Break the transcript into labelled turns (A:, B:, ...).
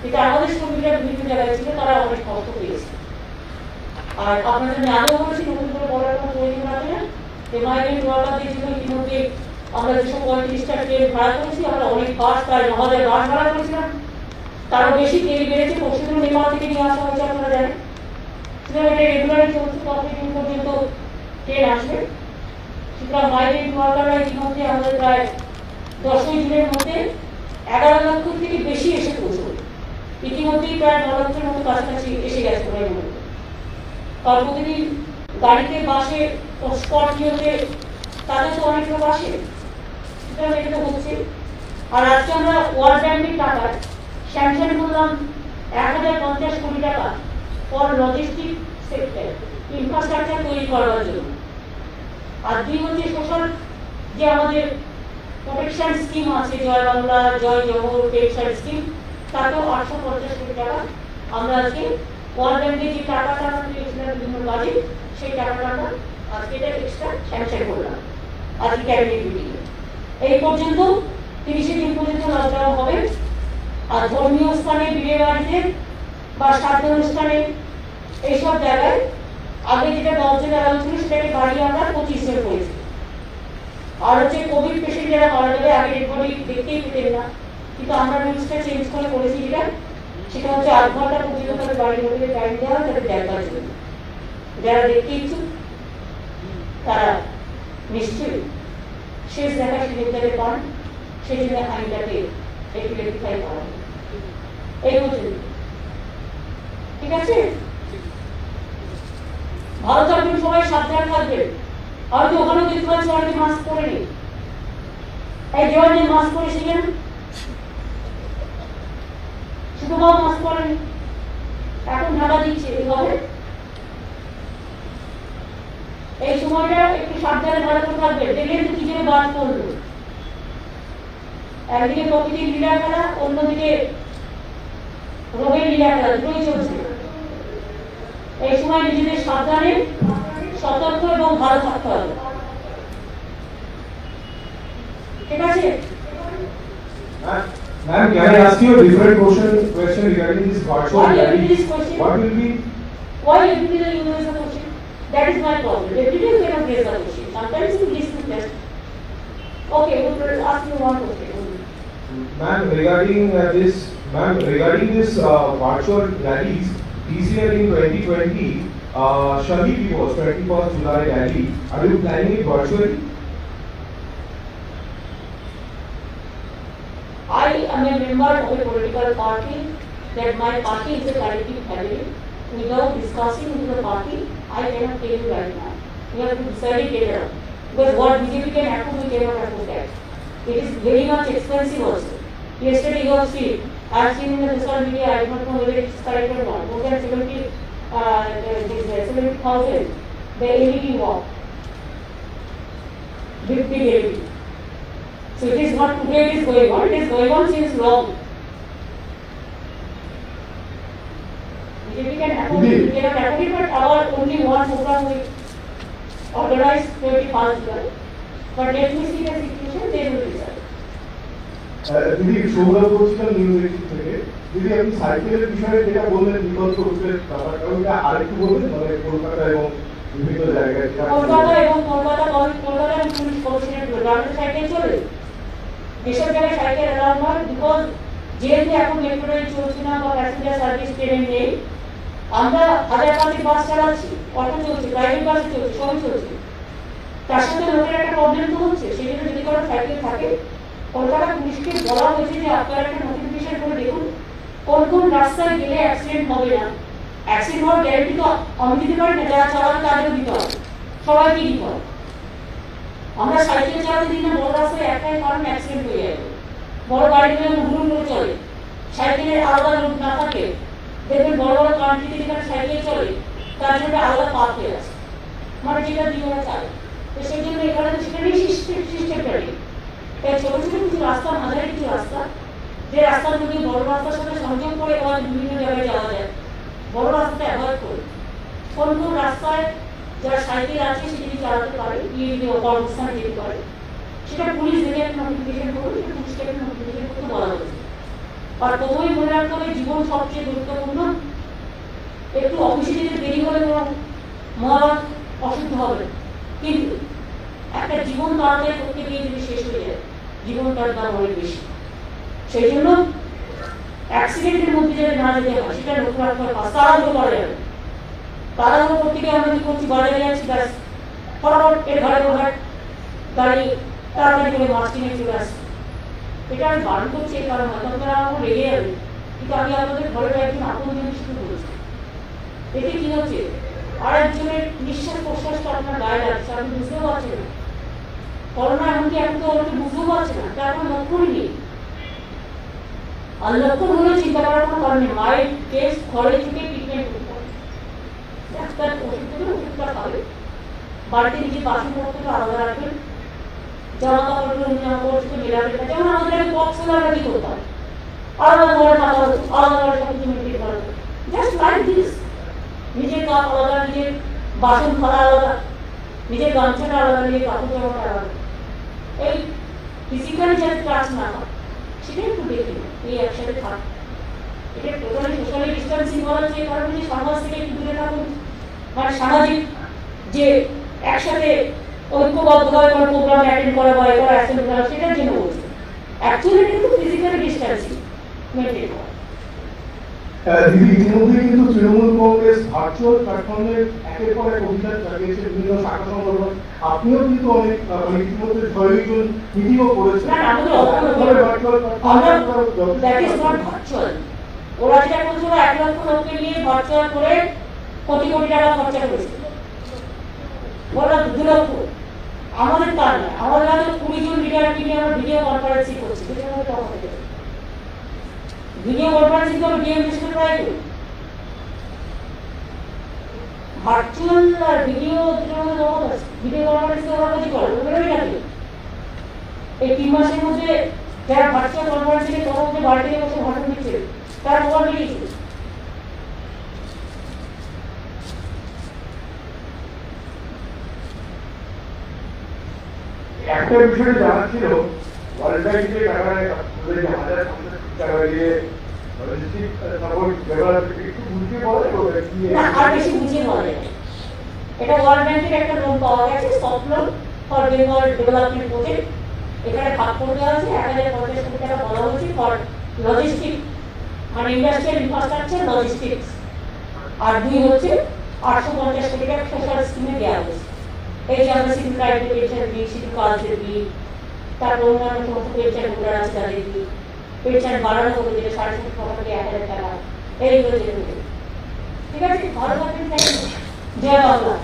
A: কিন্তু আমাদের শ্রমিকরা বিভিন্ন জায়গায় ছিল, তারা অনেক কষ্ট পেয়েছে। আর আপনাদের আমি আগেও বলেছি, নতুন করে বলার কোনো প্রয়োজন আছে না যে মাইগ্রেন্ট ওয়ার্কারদের জন্য ইতিমধ্যে আমরা যেসব 35টা ট্রেন ভাড়া করেছি, আমরা অনেক বাস, প্রায় 9000 বাস ভাড়া করেছিলাম, তারও বেশি ট্রেন বেড়েছে। পরশুদিন নেপাল থেকে নিয়ে আসা হয়েছে, আপনারা জানেন। সুতরাং এটা রেগুলারই চলছে, 10 দিন পর্যন্ত ট্রেন আসবে। সুতরাং মাইগ্রেন্ট ওয়ার্কাররা ইতিমধ্যে আমাদের প্রায় 10ই জুনের মধ্যে 11 লক্ষ থেকে বেশি এসে পৌঁছবে। ইতিমধ্যেই প্রায় 9 লক্ষের মতো কাছাকাছি এসে গেছে প্রায় মধ্যে। আর প্রতিদিন গাড়িতে, বাসে, স্করপিওতে তাদের তো অনেক লোক আসে, সুতরাং এটা তো হচ্ছে। আর আজকে আমরা ওয়ার্ল্ড ব্যাংকের টাকা স্যাংশন করলাম 1050 কোটি টাকা ফর লজিস্টিক সেক্টর ইনফ্রাস্ট্রাকচার তৈরি করার জন্য। আর দুই হচ্ছে সোশ্যাল যে আমাদের প্রোটেকশন স্কিম আছে, জয় বাংলা, জয় জহর প্রোটেকশন স্কিম, তাতেও 850 কোটি টাকা আমরা আজকে ওয়ার্ল্ড ব্যাংকে যে টাকাটা পেয়েছিলাম বিভিন্ন কাজে, সেই টাকাটা আমরা আজকে এটা এক্সট্রা স্যাংশন করলাম আজকে ক্যাবিনেট মিটিংয়ে। এই পর্যন্ত 30 দিন পর্যন্ত লকডাউন হবে। আর ধর্মীয় স্থানে, বিয়ে বাড়িতে বা শ্রাদ্ধ অনুষ্ঠানে, এইসব জায়গায় আগে যেটা 10 জন অ্যালাউ ছিল সেটাকে বাড়িয়ে আমরা 25 জন করেছি। আর হচ্ছে কোভিড পেশেন্ট যারা মারা যাবে, আগে ডেডবডি দেখতেই পেতেন না, কিন্তু আমরা রুলসটা চেঞ্জ করে করেছি যেটা, সেটা হচ্ছে 8 ঘন্টা পর্যন্ত তাদের বাড়ির মধ্যে টাইম দেওয়া হয় তাদের দেখার জন্য। যারা দেখতে ইচ্ছুক তারা নিশ্চয়ই শেষ দেখার সুযোগ যাতে পান, সেই জন্য আইনটাকে একটু রেটিফাই করা। এই পর্যন্ত ঠিক আছে? ভালো থাকবেন, সবাই সাবধানে থাকবেন। আর তো ওখানেও দেখতে পাচ্ছি অনেকে মাস্ক পরে নেই। এই জয়েন্টে মাস্ক পরেছিলেন, শুধু মাস্ক পরেন, এখন ঢাকা দিচ্ছে এইভাবে। এই সময়টা একটু সাবধানে ভালো করে থাকবেন। দেখলেন তো কি জন্য বাদ পড়লো, একদিকে প্রকৃতির লীলা খেলা, অন্যদিকে রোগের লীলা খেলা, দুটোই চলছে। এই সময় নিজেদের সাবধানে, সতর্ক এবং ভালো থাকতে হবে, ঠিক আছে?
B: Ma'am, can I ask you a different question regarding this virtual rally? What will be?
A: Why every day you raise the question? That is my problem. Every day you cannot raise the question. Sometimes you listen to that. Okay, we will ask you one question.
B: Ma'am, regarding this virtual rallies, this year in 2020, Shahid Diwas, 21st July rally, are you planning it virtually?
A: I am a member of a political party that my party is a collective family. Without discussing with the party, I cannot tell you right now. We have to decide it later. Because what BJP can approve, we cannot approve that. It is very much expensive also. Yesterday you have seen, I have seen in the social media, I don't know whether it is correct or not, more than 70,000, the LED wall. Big LED. So it is not today it is going on, it is going on since long. BJP can approve it, we cannot approve it, but our only one program we organized 21st July. But let me see the situation, they will decide.
B: দিদি সৌরভ বলছিলাম news থেকে, দিদি আপনি সাইকেলের বিষয়ে যেটা বললেন বিকল্প রুটের ব্যাপারটা, ওটা আরেকটু বলবেন, মানে কলকাতা এবং বিভিন্ন জায়গায়।
A: কলকাতা এবং কলকাতা পুলিশ কমিশনের গ্রামের সাইকেল চলে, যেসব জায়গায় সাইকেল অ্যালাউ নয়, বিকজ যেহেতু এখন মেট্রো রেল চলছে না বা প্যাসেঞ্জার সার্ভিস ট্রেন নেই, আমরা হাজারখানেক বাস চালাচ্ছি, অটো চলছে, প্রাইভেট বাস চলছে, সবই চলছে। তার সাথে লোকের একটা প্রবলেম তো হচ্ছে, সেই জন্য যদি কারো সাইকেল থাকে, কলকাতা পুলিশকে বলা হয়েছে যে আপনারা একটা নোটিফিকেশন করে দেখুন কোন কোন রাস্তায় গেলে অ্যাক্সিডেন্ট হবে না। অ্যাক্সিডেন্ট হওয়ার গ্যারান্টি তো আমি দিতে পারি না, যারা চালাবে তাদেরও দিতে হবে, সবাইকে দিতে হবে। আমরা সাইকেল চালাতে দিই না বড় রাস্তায়, একটাই কারণ অ্যাক্সিডেন্ট হয়ে যাবে। বড় গাড়িগুলো হুড়ুম করে চলে, সাইকেলের আলাদা রুট না থাকে, দেখবেন বড় বড় কান্ট্রিতে যেখানে সাইকেল চলে তার জন্য আলাদা পাথ হয়ে আছে, মানে যেটা দিয়ে ওরা চালে। তো সেই জন্য এখানে তো সেটা নেই সিস্টেমটারি। তাই ছোট ছোট কিছু রাস্তা, মাঝারি কিছু রাস্তা, যে রাস্তার মধ্যে বড় রাস্তার সাথে সংযোগ করে বিভিন্ন জায়গায় যাওয়া যায়, বড় রাস্তাটা অ্যাভয়েড করে কোন কোন রাস্তায় যারা সাইকেল আছে সেটি চালাতে পারে, কর্মস্থানে যেতে পারে, সেটা পুলিশ দেখে একটা নোটিফিকেশন করবে, সেটা পুলিশকে একটা নোটিফিকেশন করতে বলা হয়েছে। আর প্রথমেই মনে রাখতে হবে জীবন সবচেয়ে গুরুত্বপূর্ণ। একটু অফিসে যেতে দেরি হলে কোনো মহাভারত অশুদ্ধ হবে, কিন্তু একটা জীবন তাড়াতাড়ি করতে গিয়ে যদি শেষ হয়ে যায় জীবনটার দাম অনেক বেশি। সেই জন্য অ্যাক্সিডেন্টের মধ্যে যাতে না যেতে হয় সেটা লক্ষ্য রাখতে হবে। তাড়াহুড়ো করা যাবে, তাড়াহুড়ো করতে গিয়ে আমরা কি করছি, বাজারে যাচ্ছি, ব্যাস ফটাফট এর ঘরে ঘাট গাড়ি তাড়াতাড়ি করে মাছ কিনে চলে আসছে। এটা আমি বারণ করছি এই কারণে হয়তো আপনারা আমার রেগে যাবে, কিন্তু আমি আপনাদের ঘরের একজন আপন জিনিস শুরু করেছি। এতে কি হচ্ছে, আর একজনের নিঃশ্বাস প্রশ্বাসটা আপনার গায়ে লাগছে, আপনি বুঝতেও পারছেন না। করোনা এমনকি এখন তো অনেকে বুঝতেও পারছে না, তার কোনো লক্ষণই নেই। আর লক্ষণ হলে চিন্তা করার কোনো কারণ নেই, মায়ের কেস ঘরে থেকে ট্রিটমেন্ট করতে হবে। ডাক্তার ওষুধ দেবে, ওষুধটা খাবে, বাড়িতে নিজের বাসনপত্রটা আলাদা রাখবেন, জামা কাপড়গুলো জামা কাপড় সাথে মেলাবেন না। যেমন আমাদের আগে বক্স হলে আমরা কি করতাম, আলাদা ঘরে থাকা হতো, আলাদা ঘরে সব কিছু মেনটেন করা হতো, জাস্ট লাইক দিস। নিজের কাপ আলাদা, নিজের বাসন থালা আলাদা, নিজের গামছাটা আলাদা, নিজের কাপড় জামাটা আলাদা। এই ফিজিক্যালি যাতে টাচ না হয় সেটা একটু দেখে এই একসাথে থাক। এটা টোটালি সোশ্যালি ডিস্টেন্সিং বলা হচ্ছে এই কারণে যে সমাজ থেকে একটু দূরে থাকুন, মানে সামাজিক যে একসাথে ঐক্যবদ্ধভাবে কোনো প্রোগ্রাম অ্যাটেন্ড করা বা এবার অ্যাটেন্ড করা সেটার জন্য বলছে। অ্যাকচুয়ালি কিন্তু ফিজিক্যালি ডিস্টেন্সিং মেনটেন করা।
B: দিদি, ইতিমধ্যে কিন্তু তৃণমূল কংগ্রেস ভার্চুয়াল প্ল্যাটফর্মে একের পর এক অভিযান চালিয়েছে বিভিন্ন শাখা সংগঠন। আপনিও কিন্তু অনেক ইতিমধ্যে ছয়জন মিটিংও করেছেন।
A: ওরা যেটা করছিল 1 লক্ষ লোককে নিয়ে ভার্চুয়াল করে কোটি কোটি টাকা খরচা করেছে, ওরা 2 লক্ষ। আমাদের তার না, আমাদের হয়তো 20 জন লিডারকে নিয়ে আমরা ভিডিও কনফারেন্সিং করছি, ভিডিও কনফারেন্সিং করে ডিএমএস করে ট্রাই করি। ভার্চুয়াল আর ভিডিও ভিডিও কনফারেন্সিং ওরা কাজ করে, ওগুলোই থাকে। এই 3 মাসের মধ্যে যারা ভার্চুয়াল কনফারেন্সিং এর কথা বলতে বাড়িতে বসে ভাষণ দিচ্ছে তারা মোবাইল নিয়েছে।
B: একটা বিষয়ে জানা ছিল, ওয়ার্ল্ড ব্যাংক থেকে টাকা টাকা দিয়ে
A: এটা ওয়ার্ল্ড ব্যাংকের একটা লোন পাওয়া গেছে, soft loan for Bengal development project. এখানে ভাগ করে দেওয়া আছে 1050 কোটি টাকা বলা হয়েছে ফর লজিস্টিক, মানে ইন্ডাস্ট্রিয়াল ইনফ্রাস্ট্রাকচার লজিস্টিক্স। আর 2 হচ্ছে 850 কোটি টাকা সোশ্যাল স্কিমে দেওয়া হয়েছে। এই যে আমরা সিভিল রাইট পেনশন দিই, শিডিউল কাস্টের দিই, তারপর অন্যান্য সমস্ত পেনশন হোল্ডার আছে তাদের দিই, পেনশন বাড়ানো হবে যেটা 750 টাকা থেকে 1000 টাকা, এইগুলো যেতে ঠিক আছে। ভালো থাকবেন, জয় বাংলা।